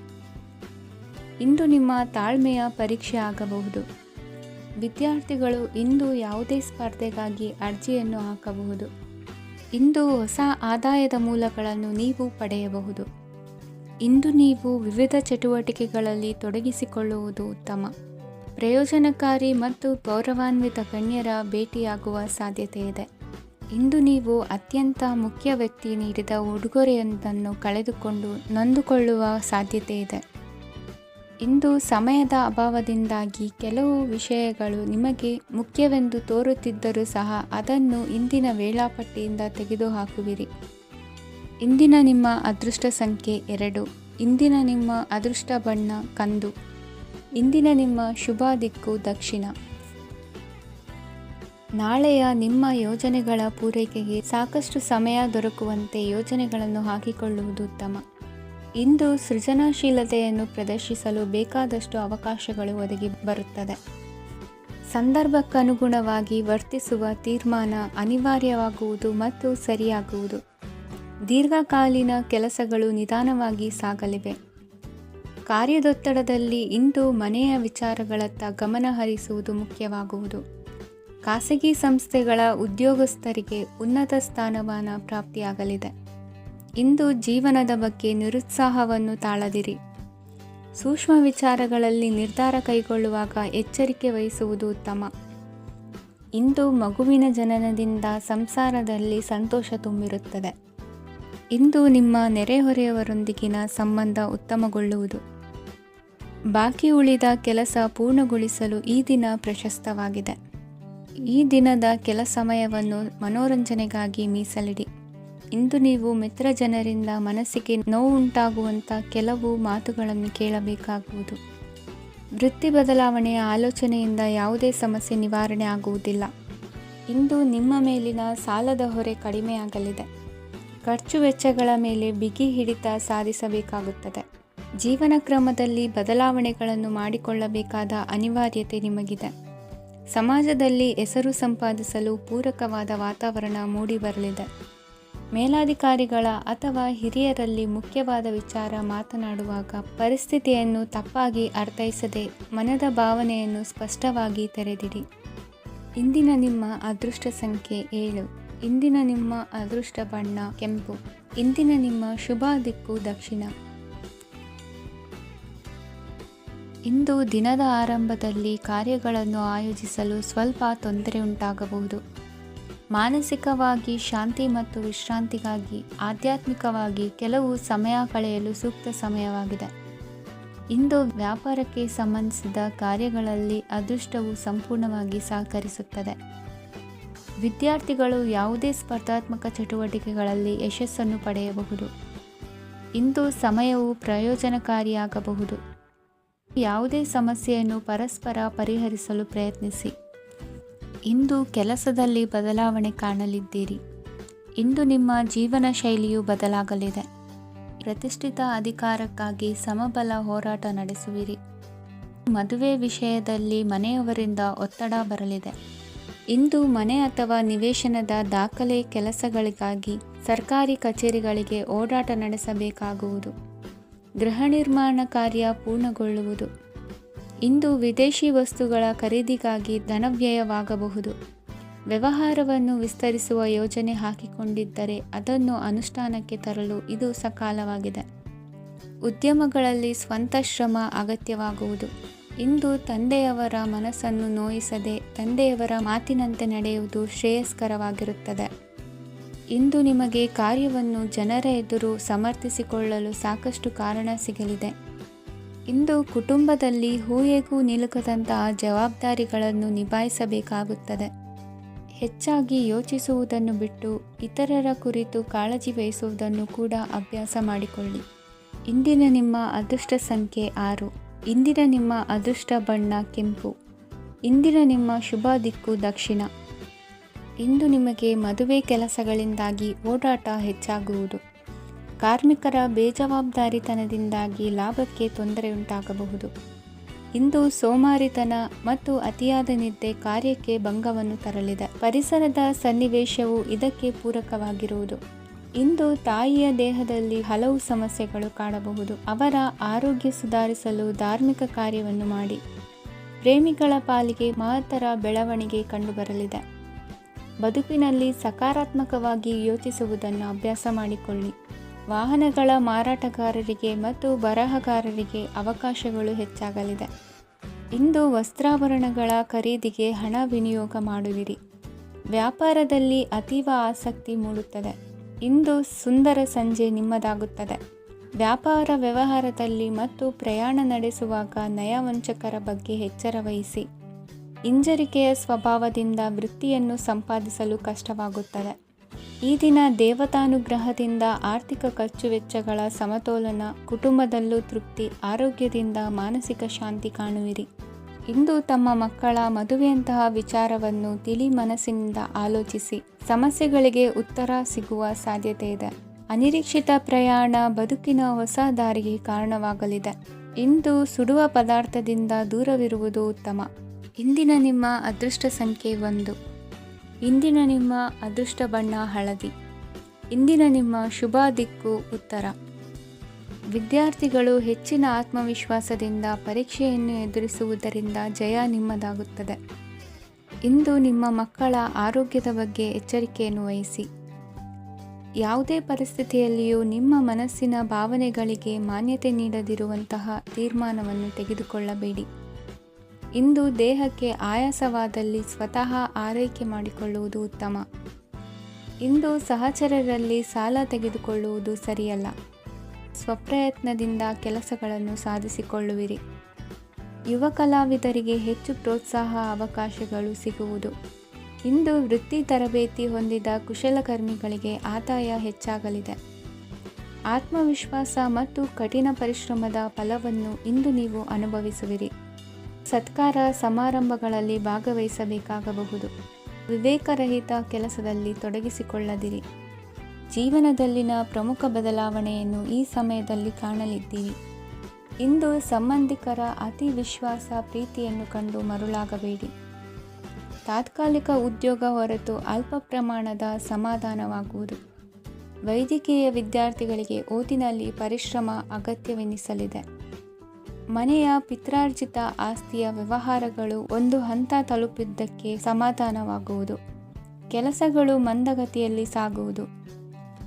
ಇಂದು ನಿಮ್ಮ ತಾಳ್ಮೆಯ ಪರೀಕ್ಷೆ ಆಗಬಹುದು. ವಿದ್ಯಾರ್ಥಿಗಳು ಇಂದು ಯಾವುದೇ ಸ್ಪರ್ಧೆಗಾಗಿ ಅರ್ಜಿಯನ್ನು ಹಾಕಬಹುದು. ಇಂದು ಹೊಸ ಆದಾಯದ ಮೂಲಗಳನ್ನು ನೀವು ಪಡೆಯಬಹುದು. ಇಂದು ನೀವು ವಿವಿಧ ಚಟುವಟಿಕೆಗಳಲ್ಲಿ ತೊಡಗಿಸಿಕೊಳ್ಳುವುದು ಉತ್ತಮ. ಪ್ರಯೋಜನಕಾರಿ ಮತ್ತು ಗೌರವಾನ್ವಿತ ಗಣ್ಯರ ಭೇಟಿಯಾಗುವ ಸಾಧ್ಯತೆ ಇದೆ. ಇಂದು ನೀವು ಅತ್ಯಂತ ಮುಖ್ಯ ವ್ಯಕ್ತಿ ನೀಡಿದ ಉಡುಗೊರೆಯೊಂದನ್ನು ಕಳೆದುಕೊಂಡು ನೊಂದುಕೊಳ್ಳುವ ಸಾಧ್ಯತೆ ಇದೆ. ಇಂದು ಸಮಯದ ಅಭಾವದಿಂದಾಗಿ ಕೆಲವು ವಿಷಯಗಳು ನಿಮಗೆ ಮುಖ್ಯವೆಂದು ತೋರುತ್ತಿದ್ದರೂ ಸಹ ಅದನ್ನು ಇಂದಿನ ವೇಳಾಪಟ್ಟಿಯಿಂದ ತೆಗೆದುಹಾಕುವಿರಿ. ಇಂದಿನ ನಿಮ್ಮ ಅದೃಷ್ಟ ಸಂಖ್ಯೆ 2. ಇಂದಿನ ನಿಮ್ಮ ಅದೃಷ್ಟ ಬಣ್ಣ ಕಂದು. ಇಂದಿನ ನಿಮ್ಮ ಶುಭ ದಿಕ್ಕು ದಕ್ಷಿಣ. ನಾಳೆಯ ನಿಮ್ಮ ಯೋಜನೆಗಳ ಪೂರೈಕೆಗೆ ಸಾಕಷ್ಟು ಸಮಯ ದೊರಕುವಂತೆ ಯೋಜನೆಗಳನ್ನು ಹಾಕಿಕೊಳ್ಳುವುದು ಉತ್ತಮ. ಇಂದು ಸೃಜನಶೀಲತೆಯನ್ನು ಪ್ರದರ್ಶಿಸಲು ಬೇಕಾದಷ್ಟು ಅವಕಾಶಗಳು ಒದಗಿ ಬರುತ್ತದೆ. ಸಂದರ್ಭಕ್ಕನುಗುಣವಾಗಿ ವರ್ತಿಸುವ ತೀರ್ಮಾನ ಅನಿವಾರ್ಯವಾಗುವುದು ಮತ್ತು ಸರಿಯಾಗುವುದು. ದೀರ್ಘಕಾಲೀನ ಕೆಲಸಗಳು ನಿಧಾನವಾಗಿ ಸಾಗಲಿವೆ. ಕಾರ್ಯದೊತ್ತಡದಲ್ಲಿ ಇಂದು ಮನೆಯ ವಿಚಾರಗಳತ್ತ ಗಮನ ಹರಿಸುವುದು ಮುಖ್ಯವಾಗುವುದು. ಖಾಸಗಿ ಸಂಸ್ಥೆಗಳ ಉದ್ಯೋಗಸ್ಥರಿಗೆ ಉನ್ನತ ಸ್ಥಾನಮಾನ ಪ್ರಾಪ್ತಿಯಾಗಲಿದೆ. ಇಂದು ಜೀವನದ ಬಗ್ಗೆ ನಿರುತ್ಸಾಹವನ್ನು ತಾಳದಿರಿ. ಸೂಕ್ಷ್ಮ ವಿಚಾರಗಳಲ್ಲಿ ನಿರ್ಧಾರ ಕೈಗೊಳ್ಳುವಾಗ ಎಚ್ಚರಿಕೆ ವಹಿಸುವುದು ಉತ್ತಮ. ಇಂದು ಮಗುವಿನ ಜನನದಿಂದ ಸಂಸಾರದಲ್ಲಿ ಸಂತೋಷ ತುಂಬಿರುತ್ತದೆ. ಇಂದು ನಿಮ್ಮ ನೆರೆಹೊರೆಯವರೊಂದಿಗಿನ ಸಂಬಂಧ ಉತ್ತಮಗೊಳ್ಳುವುದು. ಬಾಕಿ ಉಳಿದ ಕೆಲಸ ಪೂರ್ಣಗೊಳಿಸಲು ಈ ದಿನ ಪ್ರಶಸ್ತವಾಗಿದೆ. ಈ ದಿನದ ಕೆಲ ಸಮಯವನ್ನು ಮನೋರಂಜನೆಗಾಗಿ ಮೀಸಲಿಡಿ. ಇಂದು ನೀವು ಮಿತ್ರ ಜನರಿಂದ ಮನಸ್ಸಿಗೆ ನೋವುಂಟಾಗುವಂಥ ಕೆಲವು ಮಾತುಗಳನ್ನು ಕೇಳಬೇಕಾಗುವುದು. ವೃತ್ತಿ ಬದಲಾವಣೆಯ ಆಲೋಚನೆಯಿಂದ ಯಾವುದೇ ಸಮಸ್ಯೆ ನಿವಾರಣೆ ಆಗುವುದಿಲ್ಲ. ಇಂದು ನಿಮ್ಮ ಮೇಲಿನ ಸಾಲದ ಹೊರೆ ಕಡಿಮೆಯಾಗಲಿದೆ. ಖರ್ಚು ವೆಚ್ಚಗಳ ಮೇಲೆ ಬಿಗಿ ಹಿಡಿತ ಸಾಧಿಸಬೇಕಾಗುತ್ತದೆ. ಜೀವನ ಕ್ರಮದಲ್ಲಿ ಬದಲಾವಣೆಗಳನ್ನು ಮಾಡಿಕೊಳ್ಳಬೇಕಾದ ಅನಿವಾರ್ಯತೆ ನಿಮಗಿದೆ. ಸಮಾಜದಲ್ಲಿ ಹೆಸರು ಸಂಪಾದಿಸಲು ಪೂರಕವಾದ ವಾತಾವರಣ ಮೂಡಿಬರಲಿದೆ. ಮೇಲಾಧಿಕಾರಿಗಳ ಅಥವಾ ಹಿರಿಯರಲ್ಲಿ ಮುಖ್ಯವಾದ ವಿಚಾರ ಮಾತನಾಡುವಾಗ ಪರಿಸ್ಥಿತಿಯನ್ನು ತಪ್ಪಾಗಿ ಅರ್ಥೈಸದೆ ಮನದ ಭಾವನೆಯನ್ನು ಸ್ಪಷ್ಟವಾಗಿ ತೆರೆದಿಡಿ. ಇಂದಿನ ನಿಮ್ಮ ಅದೃಷ್ಟ ಸಂಖ್ಯೆ 7. ಇಂದಿನ ನಿಮ್ಮ ಅದೃಷ್ಟ ಬಣ್ಣ ಕೆಂಪು. ಇಂದಿನ ನಿಮ್ಮ ಶುಭ ದಿಕ್ಕು ದಕ್ಷಿಣ. ಇಂದು ದಿನದ ಆರಂಭದಲ್ಲಿ ಕಾರ್ಯಗಳನ್ನು ಆಯೋಜಿಸಲು ಸ್ವಲ್ಪ ತೊಂದರೆ ಉಂಟಾಗಬಹುದು. ಮಾನಸಿಕವಾಗಿ ಶಾಂತಿ ಮತ್ತು ವಿಶ್ರಾಂತಿಗಾಗಿ ಆಧ್ಯಾತ್ಮಿಕವಾಗಿ ಕೆಲವು ಸಮಯ ಕಳೆಯಲು ಸೂಕ್ತ ಸಮಯವಾಗಿದೆ. ಇಂದು ವ್ಯಾಪಾರಕ್ಕೆ ಸಂಬಂಧಿಸಿದ ಕಾರ್ಯಗಳಲ್ಲಿ ಅದೃಷ್ಟವು ಸಂಪೂರ್ಣವಾಗಿ ಸಹಕರಿಸುತ್ತದೆ. ವಿದ್ಯಾರ್ಥಿಗಳು ಯಾವುದೇ ಸ್ಪರ್ಧಾತ್ಮಕ ಚಟುವಟಿಕೆಗಳಲ್ಲಿ ಯಶಸ್ಸನ್ನು ಪಡೆಯಬಹುದು. ಇಂದು ಸಮಯವು ಪ್ರಯೋಜನಕಾರಿಯಾಗಬಹುದು. ಯಾವುದೇ ಸಮಸ್ಯೆಯನ್ನು ಪರಸ್ಪರ ಪರಿಹರಿಸಲು ಪ್ರಯತ್ನಿಸಿ. ಇಂದು ಕೆಲಸದಲ್ಲಿ ಬದಲಾವಣೆ ಕಾಣಲಿದ್ದೀರಿ. ಇಂದು ನಿಮ್ಮ ಜೀವನ ಶೈಲಿಯು ಬದಲಾಗಲಿದೆ. ಪ್ರತಿಷ್ಠಿತ ಅಧಿಕಾರಕ್ಕಾಗಿ ಸಮಬಲ ಹೋರಾಟ ನಡೆಸುವಿರಿ. ಮದುವೆ ವಿಷಯದಲ್ಲಿ ಮನೆಯವರಿಂದ ಒತ್ತಡ ಬರಲಿದೆ. ಇಂದು ಮನೆ ಅಥವಾ ನಿವೇಶನದ ದಾಖಲೆ ಕೆಲಸಗಳಿಗಾಗಿ ಸರ್ಕಾರಿ ಕಚೇರಿಗಳಿಗೆ ಓಡಾಟ ನಡೆಸಬೇಕಾಗುವುದು. ಗೃಹ ನಿರ್ಮಾಣ ಕಾರ್ಯ ಪೂರ್ಣಗೊಳ್ಳುವುದು. ಇಂದು ವಿದೇಶಿ ವಸ್ತುಗಳ ಖರೀದಿಗಾಗಿ ಧನವ್ಯಯವಾಗಬಹುದು. ವ್ಯವಹಾರವನ್ನು ವಿಸ್ತರಿಸುವ ಯೋಜನೆ ಹಾಕಿಕೊಂಡಿದ್ದರೆ ಅದನ್ನು ಅನುಷ್ಠಾನಕ್ಕೆ ತರಲು ಇದು ಸಕಾಲವಾಗಿದೆ. ಉದ್ಯಮಗಳಲ್ಲಿ ಸ್ವಂತ ಶ್ರಮ ಅಗತ್ಯವಾಗುವುದು. ಇಂದು ತಂದೆಯವರ ಮನಸ್ಸನ್ನು ನೋಯಿಸದೆ ತಂದೆಯವರ ಮಾತಿನಂತೆ ನಡೆಯುವುದು ಶ್ರೇಯಸ್ಕರವಾಗಿರುತ್ತದೆ. ಇಂದು ನಿಮಗೆ ಕಾರ್ಯವನ್ನು ಜನರ ಎದುರು ಸಮರ್ಥಿಸಿಕೊಳ್ಳಲು ಸಾಕಷ್ಟು ಕಾರಣ ಸಿಗಲಿದೆ. ಇಂದು ಕುಟುಂಬದಲ್ಲಿ ಹೂಯೆಗೂ ನಿಲುಕದಂತಹ ಜವಾಬ್ದಾರಿಗಳನ್ನು ನಿಭಾಯಿಸಬೇಕಾಗುತ್ತದೆ. ಹೆಚ್ಚಾಗಿ ಯೋಚಿಸುವುದನ್ನು ಬಿಟ್ಟು ಇತರರ ಕುರಿತು ಕಾಳಜಿ ವಹಿಸುವುದನ್ನು ಕೂಡ ಅಭ್ಯಾಸ ಮಾಡಿಕೊಳ್ಳಿ. ಇಂದಿನ ನಿಮ್ಮ ಅದೃಷ್ಟ ಸಂಖ್ಯೆ 6. ಇಂದಿನ ನಿಮ್ಮ ಅದೃಷ್ಟ ಬಣ್ಣ ಕೆಂಪು. ಇಂದಿನ ನಿಮ್ಮ ಶುಭ ದಿಕ್ಕು ದಕ್ಷಿಣ. ಇಂದು ನಿಮಗೆ ಮದುವೆ ಕೆಲಸಗಳಿಂದಾಗಿ ಓಡಾಟ ಹೆಚ್ಚಾಗುವುದು. ಕಾರ್ಮಿಕರ ಬೇಜವಾಬ್ದಾರಿತನದಿಂದಾಗಿ ಲಾಭಕ್ಕೆ ತೊಂದರೆಯುಂಟಾಗಬಹುದು. ಇಂದು ಸೋಮಾರಿತನ ಮತ್ತು ಅತಿಯಾದ ನಿದ್ದೆ ಕಾರ್ಯಕ್ಕೆ ಭಂಗವನ್ನು ತರಲಿದೆ. ಪರಿಸರದ ಸನ್ನಿವೇಶವು ಇದಕ್ಕೆ ಪೂರಕವಾಗಿರುವುದು. ಇಂದು ತಾಯಿಯ ದೇಹದಲ್ಲಿ ಹಲವು ಸಮಸ್ಯೆಗಳು ಕಾಣಬಹುದು. ಅವರ ಆರೋಗ್ಯ ಸುಧಾರಿಸಲು ಧಾರ್ಮಿಕ ಕಾರ್ಯವನ್ನು ಮಾಡಿ. ಪ್ರೇಮಿಗಳ ಪಾಲಿಗೆ ಮಹತ್ತರ ಬೆಳವಣಿಗೆ ಕಂಡುಬರಲಿದೆ. ಬದುಕಿನಲ್ಲಿ ಸಕಾರಾತ್ಮಕವಾಗಿ ಯೋಚಿಸುವುದನ್ನು ಅಭ್ಯಾಸ ಮಾಡಿಕೊಳ್ಳಿ. ವಾಹನಗಳ ಮಾರಾಟಗಾರರಿಗೆ ಮತ್ತು ಬರಹಗಾರರಿಗೆ ಅವಕಾಶಗಳು ಹೆಚ್ಚಾಗಲಿದೆ. ಇಂದು ವಸ್ತ್ರಾಭರಣಗಳ ಖರೀದಿಗೆ ಹಣ ವಿನಿಯೋಗ ಮಾಡುವಿರಿ. ವ್ಯಾಪಾರದಲ್ಲಿ ಅತೀವ ಆಸಕ್ತಿ ಮೂಡುತ್ತದೆ. ಇಂದು ಸುಂದರ ಸಂಜೆ ನಿಮ್ಮದಾಗುತ್ತದೆ. ವ್ಯಾಪಾರ ವ್ಯವಹಾರದಲ್ಲಿ ಮತ್ತು ಪ್ರಯಾಣ ನಡೆಸುವಾಗ ನಯವಂಚಕರ ಬಗ್ಗೆ ಎಚ್ಚರ ವಹಿಸಿ. ಹಿಂಜರಿಕೆಯ ಸ್ವಭಾವದಿಂದ ವೃತ್ತಿಯನ್ನು ಸಂಪಾದಿಸಲು ಕಷ್ಟವಾಗುತ್ತದೆ. ಈ ದಿನ ದೇವತಾನುಗ್ರಹದಿಂದ ಆರ್ಥಿಕ ಖರ್ಚು ವೆಚ್ಚಗಳ ಸಮತೋಲನ, ಕುಟುಂಬದಲ್ಲೂ ತೃಪ್ತಿ, ಆರೋಗ್ಯದಿಂದ ಮಾನಸಿಕ ಶಾಂತಿ ಕಾಣುವಿರಿ. ಇಂದು ತಮ್ಮ ಮಕ್ಕಳ ಮದುವೆಯಂತಹ ವಿಚಾರವನ್ನು ತಿಳಿ ಮನಸ್ಸಿನಿಂದ ಆಲೋಚಿಸಿ ಸಮಸ್ಯೆಗಳಿಗೆ ಉತ್ತರ ಸಿಗುವ ಸಾಧ್ಯತೆ ಇದೆ. ಅನಿರೀಕ್ಷಿತ ಪ್ರಯಾಣ ಬದುಕಿನ ಹೊಸ ದಾರಿಗೆ ಕಾರಣವಾಗಲಿದೆ. ಇಂದು ಸುಡುವ ಪದಾರ್ಥದಿಂದ ದೂರವಿರುವುದು ಉತ್ತಮ. ಇಂದಿನ ನಿಮ್ಮ ಅದೃಷ್ಟ ಸಂಖ್ಯೆ 1. ಇಂದಿನ ನಿಮ್ಮ ಅದೃಷ್ಟ ಬಣ್ಣ ಹಳದಿ. ಇಂದಿನ ನಿಮ್ಮ ಶುಭ ದಿಕ್ಕು ಉತ್ತರ. ವಿದ್ಯಾರ್ಥಿಗಳು ಹೆಚ್ಚಿನ ಆತ್ಮವಿಶ್ವಾಸದಿಂದ ಪರೀಕ್ಷೆಯನ್ನು ಎದುರಿಸುವುದರಿಂದ ಜಯ ನಿಮ್ಮದಾಗುತ್ತದೆ. ಇಂದು ನಿಮ್ಮ ಮಕ್ಕಳ ಆರೋಗ್ಯದ ಬಗ್ಗೆ ಎಚ್ಚರಿಕೆಯನ್ನು ವಹಿಸಿ. ಯಾವುದೇ ಪರಿಸ್ಥಿತಿಯಲ್ಲಿಯೂ ನಿಮ್ಮ ಮನಸ್ಸಿನ ಭಾವನೆಗಳಿಗೆ ಮಾನ್ಯತೆ ನೀಡದಿರುವಂತಹ ತೀರ್ಮಾನವನ್ನು ತೆಗೆದುಕೊಳ್ಳಬೇಡಿ. ಇಂದು ದೇಹಕ್ಕೆ ಆಯಾಸವಾದಲ್ಲಿ ಸ್ವತಃ ಆರೈಕೆ ಮಾಡಿಕೊಳ್ಳುವುದು ಉತ್ತಮ. ಇಂದು ಸಹಚರರಲ್ಲಿ ಸಾಲ ತೆಗೆದುಕೊಳ್ಳುವುದು ಸರಿಯಲ್ಲ. ಸ್ವಪ್ರಯತ್ನದಿಂದ ಕೆಲಸಗಳನ್ನು ಸಾಧಿಸಿಕೊಳ್ಳುವಿರಿ. ಯುವ ಕಲಾವಿದರಿಗೆ ಹೆಚ್ಚು ಪ್ರೋತ್ಸಾಹ ಅವಕಾಶಗಳು ಸಿಗುವುದು. ಇಂದು ವೃತ್ತಿ ತರಬೇತಿ ಹೊಂದಿದ ಕುಶಲಕರ್ಮಿಗಳಿಗೆ ಆದಾಯ ಹೆಚ್ಚಾಗಲಿದೆ. ಆತ್ಮವಿಶ್ವಾಸ ಮತ್ತು ಕಠಿಣ ಪರಿಶ್ರಮದ ಫಲವನ್ನು ಇಂದು ನೀವು ಅನುಭವಿಸುವಿರಿ. ಸತ್ಕಾರ ಸಮಾರಂಭಗಳಲ್ಲಿ ಭಾಗವಹಿಸಬೇಕಾಗಬಹುದು. ವಿವೇಕರಹಿತ ಕೆಲಸದಲ್ಲಿ ತೊಡಗಿಸಿಕೊಳ್ಳದಿರಿ. ಜೀವನದಲ್ಲಿನ ಪ್ರಮುಖ ಬದಲಾವಣೆಯನ್ನು ಈ ಸಮಯದಲ್ಲಿ ಕಾಣಲಿದ್ದೀರಿ. ಇಂದು ಸಂಬಂಧಿಕರ ಅತಿ ವಿಶ್ವಾಸ ಪ್ರೀತಿಯನ್ನು ಕಂಡು ಮರುಳಾಗಬೇಡಿ. ತಾತ್ಕಾಲಿಕ ಉದ್ಯೋಗ ಹೊರತು ಅಲ್ಪ ಪ್ರಮಾಣದ ಸಮಾಧಾನವಾಗುವುದು. ವೈದ್ಯಕೀಯ ವಿದ್ಯಾರ್ಥಿಗಳಿಗೆ ಓದಿನಲ್ಲಿ ಪರಿಶ್ರಮ ಅಗತ್ಯವೆನಿಸಲಿದೆ. ಮನೆಯ ಪಿತ್ರಾರ್ಜಿತ ಆಸ್ತಿಯ ವ್ಯವಹಾರಗಳು ಒಂದು ಹಂತ ತಲುಪಿದ್ದಕ್ಕೆ ಸಮಾಧಾನವಾಗುವುದು. ಕೆಲಸಗಳು ಮಂದಗತಿಯಲ್ಲಿ ಸಾಗುವುದು.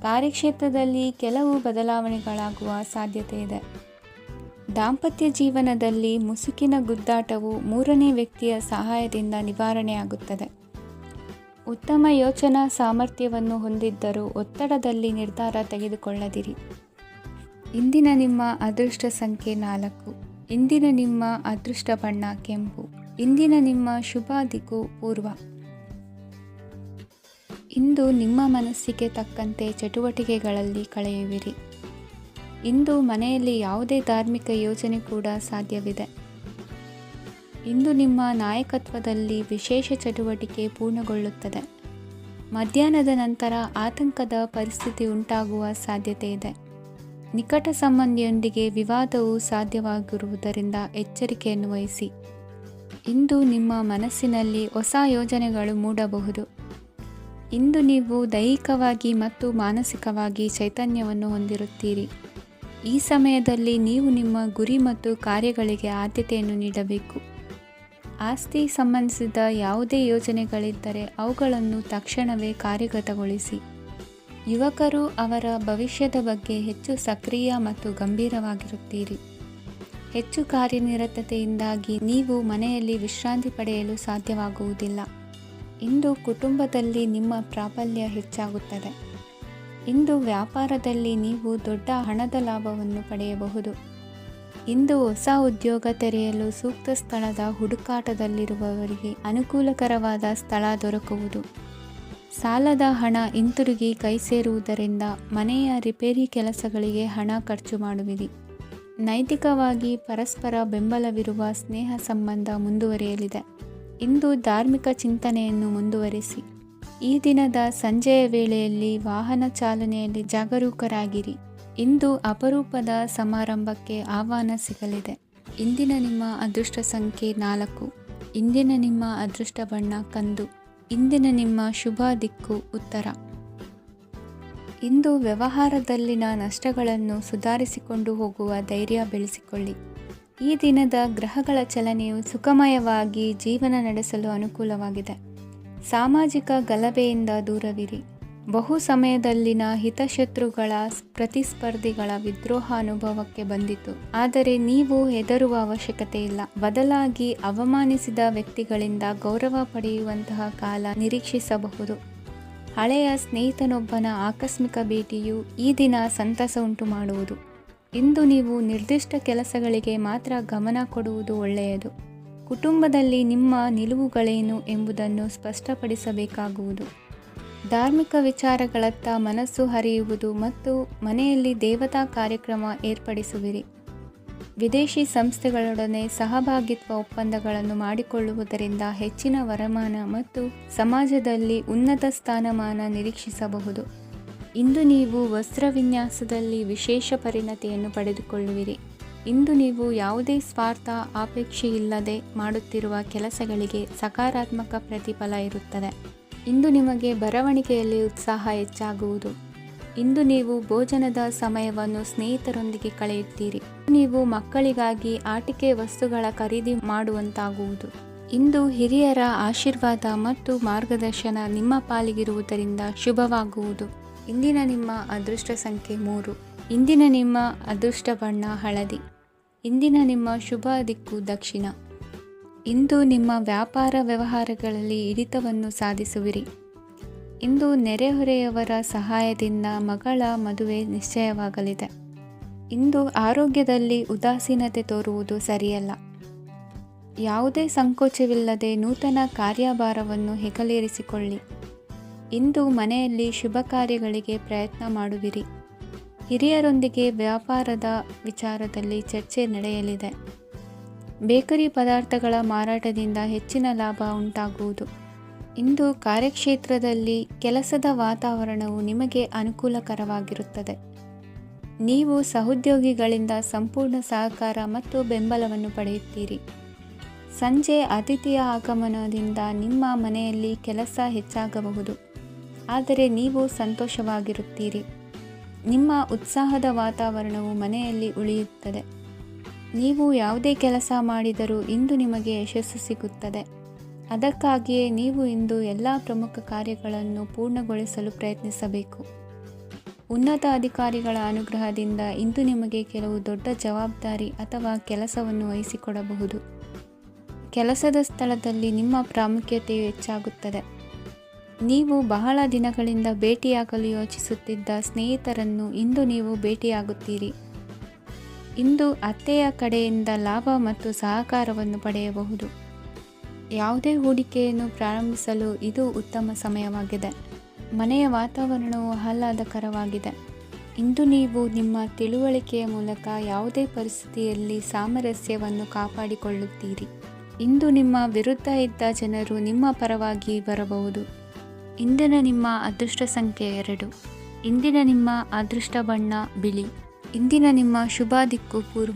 ಕಾರ್ಯಕ್ಷೇತ್ರದಲ್ಲಿ ಕೆಲವು ಬದಲಾವಣೆಗಳಾಗುವ ಸಾಧ್ಯತೆ ಇದೆ. ದಾಂಪತ್ಯ ಜೀವನದಲ್ಲಿ ಮುಸುಕಿನ ಗುದ್ದಾಟವು 3ನೇ ವ್ಯಕ್ತಿಯ ಸಹಾಯದಿಂದ ನಿವಾರಣೆಯಾಗುತ್ತದೆ. ಉತ್ತಮ ಯೋಚನಾ ಸಾಮರ್ಥ್ಯವನ್ನು ಹೊಂದಿದ್ದರೂ ಒತ್ತಡದಲ್ಲಿ ನಿರ್ಧಾರ ತೆಗೆದುಕೊಳ್ಳದಿರಿ. ಇಂದಿನ ನಿಮ್ಮ ಅದೃಷ್ಟ ಸಂಖ್ಯೆ 4. ಇಂದಿನ ನಿಮ್ಮ ಅದೃಷ್ಟ ಬಣ್ಣ ಕೆಂಪು. ಇಂದಿನ ನಿಮ್ಮ ಶುಭ ದಿಕ್ಕು ಪೂರ್ವ. ಇಂದು ನಿಮ್ಮ ಮನಸ್ಸಿಗೆ ತಕ್ಕಂತೆ ಚಟುವಟಿಕೆಗಳಲ್ಲಿ ಕಳೆಯುವಿರಿ. ಇಂದು ಮನೆಯಲ್ಲಿ ಯಾವುದೇ ಧಾರ್ಮಿಕ ಯೋಜನೆ ಕೂಡ ಸಾಧ್ಯವಿದೆ. ಇಂದು ನಿಮ್ಮ ನಾಯಕತ್ವದಲ್ಲಿ ವಿಶೇಷ ಚಟುವಟಿಕೆ ಪೂರ್ಣಗೊಳ್ಳುತ್ತದೆ. ಮಧ್ಯಾಹ್ನದ ನಂತರ ಆತಂಕದ ಪರಿಸ್ಥಿತಿ ಉಂಟಾಗುವ ಸಾಧ್ಯತೆ ಇದೆ. ನಿಕಟ ಸಂಬಂಧಿಯೊಂದಿಗೆ ವಿವಾದವು ಸಾಧ್ಯವಾಗಿರುವುದರಿಂದ ಎಚ್ಚರಿಕೆಯನ್ನು ವಹಿಸಿ. ಇಂದು ನಿಮ್ಮ ಮನಸ್ಸಿನಲ್ಲಿ ಹೊಸ ಯೋಜನೆಗಳು ಮೂಡಬಹುದು. ಇಂದು ನೀವು ದೈಹಿಕವಾಗಿ ಮತ್ತು ಮಾನಸಿಕವಾಗಿ ಚೈತನ್ಯವನ್ನು ಹೊಂದಿರುತ್ತೀರಿ. ಈ ಸಮಯದಲ್ಲಿ ನೀವು ನಿಮ್ಮ ಗುರಿ ಮತ್ತು ಕಾರ್ಯಗಳಿಗೆ ಆದ್ಯತೆಯನ್ನು ನೀಡಬೇಕು. ಆಸ್ತಿ ಸಂಬಂಧಿಸಿದ ಯಾವುದೇ ಯೋಜನೆಗಳಿದ್ದರೆ ಅವುಗಳನ್ನು ತಕ್ಷಣವೇ ಕಾರ್ಯಗತಗೊಳಿಸಿ. ಯುವಕರು ಅವರ ಭವಿಷ್ಯದ ಬಗ್ಗೆ ಹೆಚ್ಚು ಸಕ್ರಿಯ ಮತ್ತು ಗಂಭೀರವಾಗಿರುತ್ತೀರಿ. ಹೆಚ್ಚು ಕಾರ್ಯನಿರತತೆಯಿಂದಾಗಿ ನೀವು ಮನೆಯಲ್ಲಿ ವಿಶ್ರಾಂತಿ ಪಡೆಯಲು ಸಾಧ್ಯವಾಗುವುದಿಲ್ಲ. ಇಂದು ಕುಟುಂಬದಲ್ಲಿ ನಿಮ್ಮ ಪ್ರಾಬಲ್ಯ ಹೆಚ್ಚಾಗುತ್ತದೆ. ಇಂದು ವ್ಯಾಪಾರದಲ್ಲಿ ನೀವು ದೊಡ್ಡ ಹಣದ ಲಾಭವನ್ನು ಪಡೆಯಬಹುದು. ಇಂದು ಹೊಸ ಉದ್ಯೋಗ ತೆರೆಯಲು ಸೂಕ್ತ ಸ್ಥಳದ ಹುಡುಕಾಟದಲ್ಲಿರುವವರಿಗೆ ಅನುಕೂಲಕರವಾದ ಸ್ಥಳ ದೊರಕುವುದು. ಸಾಲದ ಹಣ ಹಿಂತಿರುಗಿ ಕೈ ಸೇರುವುದರಿಂದ ಮನೆಯ ರಿಪೇರಿ ಕೆಲಸಗಳಿಗೆ ಹಣ ಖರ್ಚು ಮಾಡುವಿರಿ. ನೈತಿಕವಾಗಿ ಪರಸ್ಪರ ಬೆಂಬಲವಿರುವ ಸ್ನೇಹ ಸಂಬಂಧ ಮುಂದುವರಿಯಲಿದೆ. ಇಂದು ಧಾರ್ಮಿಕ ಚಿಂತನೆಯನ್ನು ಮುಂದುವರಿಸಿ. ಈ ದಿನದ ಸಂಜೆಯ ವೇಳೆಯಲ್ಲಿ ವಾಹನ ಚಾಲನೆಯಲ್ಲಿ ಜಾಗರೂಕರಾಗಿರಿ. ಇಂದು ಅಪರೂಪದ ಸಮಾರಂಭಕ್ಕೆ ಆಹ್ವಾನ ಸಿಗಲಿದೆ. ಇಂದಿನ ನಿಮ್ಮ ಅದೃಷ್ಟ ಸಂಖ್ಯೆ 4. ಇಂದಿನ ನಿಮ್ಮ ಅದೃಷ್ಟ ಬಣ್ಣ ಕಂದು. ಇಂದಿನ ನಿಮ್ಮ ಶುಭ ದಿಕ್ಕು ಉತ್ತರ. ಇಂದು ವ್ಯವಹಾರದಲ್ಲಿನ ನಷ್ಟಗಳನ್ನು ಸುಧಾರಿಸಿಕೊಂಡು ಹೋಗುವ ಧೈರ್ಯ ಬೆಳೆಸಿಕೊಳ್ಳಿ. ಈ ದಿನದ ಗ್ರಹಗಳ ಚಲನೆಯು ಸುಖಮಯವಾಗಿ ಜೀವನ ನಡೆಸಲು ಅನುಕೂಲವಾಗಿದೆ. ಸಾಮಾಜಿಕ ಗಲಭೆಯಿಂದ ದೂರವಿರಿ. ಬಹು ಸಮಯದಲ್ಲಿನ ಹಿತಶತ್ರುಗಳ ಪ್ರತಿಸ್ಪರ್ಧಿಗಳ ವಿದ್ರೋಹ ಅನುಭವಕ್ಕೆ ಬಂದಿತು. ಆದರೆ ನೀವು ಹೆದರುವ ಅವಶ್ಯಕತೆ ಇಲ್ಲ. ಬದಲಾಗಿ ಅವಮಾನಿಸಿದ ವ್ಯಕ್ತಿಗಳಿಂದ ಗೌರವ ಪಡೆಯುವಂತಹ ಕಾಲ ನಿರೀಕ್ಷಿಸಬಹುದು. ಹಳೆಯ ಸ್ನೇಹಿತನೊಬ್ಬನ ಆಕಸ್ಮಿಕ ಭೇಟಿಯು ಈ ದಿನ ಸಂತಸ ಉಂಟು ಮಾಡುವುದು. ಇಂದು ನೀವು ನಿರ್ದಿಷ್ಟ ಕೆಲಸಗಳಿಗೆ ಮಾತ್ರ ಗಮನ ಕೊಡುವುದು ಒಳ್ಳೆಯದು. ಕುಟುಂಬದಲ್ಲಿ ನಿಮ್ಮ ನಿಲುವುಗಳೇನು ಎಂಬುದನ್ನು ಸ್ಪಷ್ಟಪಡಿಸಬೇಕಾಗುವುದು. ಧಾರ್ಮಿಕ ವಿಚಾರಗಳತ್ತ ಮನಸ್ಸು ಹರಿಯುವುದು ಮತ್ತು ಮನೆಯಲ್ಲಿ ದೇವತಾ ಕಾರ್ಯಕ್ರಮ ಏರ್ಪಡಿಸುವಿರಿ. ವಿದೇಶಿ ಸಂಸ್ಥೆಗಳೊಡನೆ ಸಹಭಾಗಿತ್ವ ಒಪ್ಪಂದಗಳನ್ನು ಮಾಡಿಕೊಳ್ಳುವುದರಿಂದ ಹೆಚ್ಚಿನ ವರಮಾನ ಮತ್ತು ಸಮಾಜದಲ್ಲಿ ಉನ್ನತ ಸ್ಥಾನಮಾನ ನಿರೀಕ್ಷಿಸಬಹುದು. ಇಂದು ನೀವು ವಸ್ತ್ರವಿನ್ಯಾಸದಲ್ಲಿ ವಿಶೇಷ ಪರಿಣತಿಯನ್ನು ಪಡೆದುಕೊಳ್ಳುವಿರಿ. ಇಂದು ನೀವು ಯಾವುದೇ ಸ್ವಾರ್ಥ ಅಪೇಕ್ಷೆಯಿಲ್ಲದೆ ಮಾಡುತ್ತಿರುವ ಕೆಲಸಗಳಿಗೆ ಸಕಾರಾತ್ಮಕ ಪ್ರತಿಫಲ ಇರುತ್ತದೆ. ಇಂದು ನಿಮಗೆ ಬರವಣಿಗೆಯಲ್ಲಿ ಉತ್ಸಾಹ ಹೆಚ್ಚಾಗುವುದು. ಇಂದು ನೀವು ಭೋಜನದ ಸಮಯವನ್ನು ಸ್ನೇಹಿತರೊಂದಿಗೆ ಕಳೆಯುತ್ತೀರಿ. ನೀವು ಮಕ್ಕಳಿಗಾಗಿ ಆಟಿಕೆ ವಸ್ತುಗಳ ಖರೀದಿ ಮಾಡುವಂತಾಗುವುದು. ಇಂದು ಹಿರಿಯರ ಆಶೀರ್ವಾದ ಮತ್ತು ಮಾರ್ಗದರ್ಶನ ನಿಮ್ಮ ಪಾಲಿಗಿರುವುದರಿಂದ ಶುಭವಾಗುವುದು. ಇಂದಿನ ನಿಮ್ಮ ಅದೃಷ್ಟ ಸಂಖ್ಯೆ 3. ಇಂದಿನ ನಿಮ್ಮ ಅದೃಷ್ಟ ಬಣ್ಣ ಹಳದಿ. ಇಂದಿನ ನಿಮ್ಮ ಶುಭ ದಿಕ್ಕು ದಕ್ಷಿಣ. ಇಂದು ನಿಮ್ಮ ವ್ಯಾಪಾರ ವ್ಯವಹಾರಗಳಲ್ಲಿ ಹಿಡಿತವನ್ನು ಸಾಧಿಸುವಿರಿ. ಇಂದು ನೆರೆಹೊರೆಯವರ ಸಹಾಯದಿಂದ ಮಗಳ ಮದುವೆ ನಿಶ್ಚಯವಾಗಲಿದೆ. ಇಂದು ಆರೋಗ್ಯದಲ್ಲಿ ಉದಾಸೀನತೆ ತೋರುವುದು ಸರಿಯಲ್ಲ. ಯಾವುದೇ ಸಂಕೋಚವಿಲ್ಲದೆ ನೂತನ ಕಾರ್ಯಭಾರವನ್ನು ಹೆಗಲೇರಿಸಿಕೊಳ್ಳಿ. ಇಂದು ಮನೆಯಲ್ಲಿ ಶುಭ ಕಾರ್ಯಗಳಿಗೆ ಪ್ರಯತ್ನ ಮಾಡುವಿರಿ. ಹಿರಿಯರೊಂದಿಗೆ ವ್ಯಾಪಾರದ ವಿಚಾರದಲ್ಲಿ ಚರ್ಚೆ ನಡೆಯಲಿದೆ. ಬೇಕರಿ ಪದಾರ್ಥಗಳ ಮಾರಾಟದಿಂದ ಹೆಚ್ಚಿನ ಲಾಭ ಉಂಟಾಗುವುದು. ಇಂದು ಕಾರ್ಯಕ್ಷೇತ್ರದಲ್ಲಿ ಕೆಲಸದ ವಾತಾವರಣವು ನಿಮಗೆ ಅನುಕೂಲಕರವಾಗಿರುತ್ತದೆ. ನೀವು ಸಹೋದ್ಯೋಗಿಗಳಿಂದ ಸಂಪೂರ್ಣ ಸಹಕಾರ ಮತ್ತು ಬೆಂಬಲವನ್ನು ಪಡೆಯುತ್ತೀರಿ. ಸಂಜೆ ಅತಿಥಿಯ ಆಗಮನದಿಂದ ನಿಮ್ಮ ಮನೆಯಲ್ಲಿ ಕೆಲಸ ಹೆಚ್ಚಾಗಬಹುದು, ಆದರೆ ನೀವು ಸಂತೋಷವಾಗಿರುತ್ತೀರಿ. ನಿಮ್ಮ ಉತ್ಸಾಹದ ವಾತಾವರಣವು ಮನೆಯಲ್ಲಿ ಉಳಿಯುತ್ತದೆ. ನೀವು ಯಾವುದೇ ಕೆಲಸ ಮಾಡಿದರೂ ಇಂದು ನಿಮಗೆ ಯಶಸ್ಸು ಸಿಗುತ್ತದೆ. ಅದಕ್ಕಾಗಿಯೇ ನೀವು ಇಂದು ಎಲ್ಲ ಪ್ರಮುಖ ಕಾರ್ಯಗಳನ್ನು ಪೂರ್ಣಗೊಳಿಸಲು ಪ್ರಯತ್ನಿಸಬೇಕು. ಉನ್ನತ ಅಧಿಕಾರಿಗಳ ಅನುಗ್ರಹದಿಂದ ಇಂದು ನಿಮಗೆ ಕೆಲವು ದೊಡ್ಡ ಜವಾಬ್ದಾರಿ ಅಥವಾ ಕೆಲಸವನ್ನು ವಹಿಸಿಕೊಡಬಹುದು. ಕೆಲಸದ ಸ್ಥಳದಲ್ಲಿ ನಿಮ್ಮ ಪ್ರಾಮುಖ್ಯತೆಯು ಹೆಚ್ಚಾಗುತ್ತದೆ. ನೀವು ಬಹಳ ದಿನಗಳಿಂದ ಭೇಟಿಯಾಗಲು ಯೋಚಿಸುತ್ತಿದ್ದ ಸ್ನೇಹಿತರನ್ನು ಇಂದು ನೀವು ಭೇಟಿಯಾಗುತ್ತೀರಿ. ಇಂದು ಅತ್ತೆಯ ಕಡೆಯಿಂದ ಲಾಭ ಮತ್ತು ಸಹಕಾರವನ್ನು ಪಡೆಯಬಹುದು. ಯಾವುದೇ ಹೂಡಿಕೆಯನ್ನು ಪ್ರಾರಂಭಿಸಲು ಇದು ಉತ್ತಮ ಸಮಯವಾಗಿದೆ. ಮನೆಯ ವಾತಾವರಣವು ಆಹ್ಲಾದಕರವಾಗಿದೆ. ಇಂದು ನೀವು ನಿಮ್ಮ ತಿಳುವಳಿಕೆಯ ಮೂಲಕ ಯಾವುದೇ ಪರಿಸ್ಥಿತಿಯಲ್ಲಿ ಸಾಮರಸ್ಯವನ್ನು ಕಾಪಾಡಿಕೊಳ್ಳುತ್ತೀರಿ. ಇಂದು ನಿಮ್ಮ ವಿರುದ್ಧ ಇದ್ದ ಜನರು ನಿಮ್ಮ ಪರವಾಗಿ ಬರಬಹುದು. ಇಂದಿನ ನಿಮ್ಮ ಅದೃಷ್ಟ ಸಂಖ್ಯೆ 2. ಇಂದಿನ ನಿಮ್ಮ ಅದೃಷ್ಟ ಬಣ್ಣ ಬಿಳಿ. ಇಂದಿನ ನಿಮ್ಮ ಶುಭ ದಿಕ್ಕು ಪೂರ್ವ.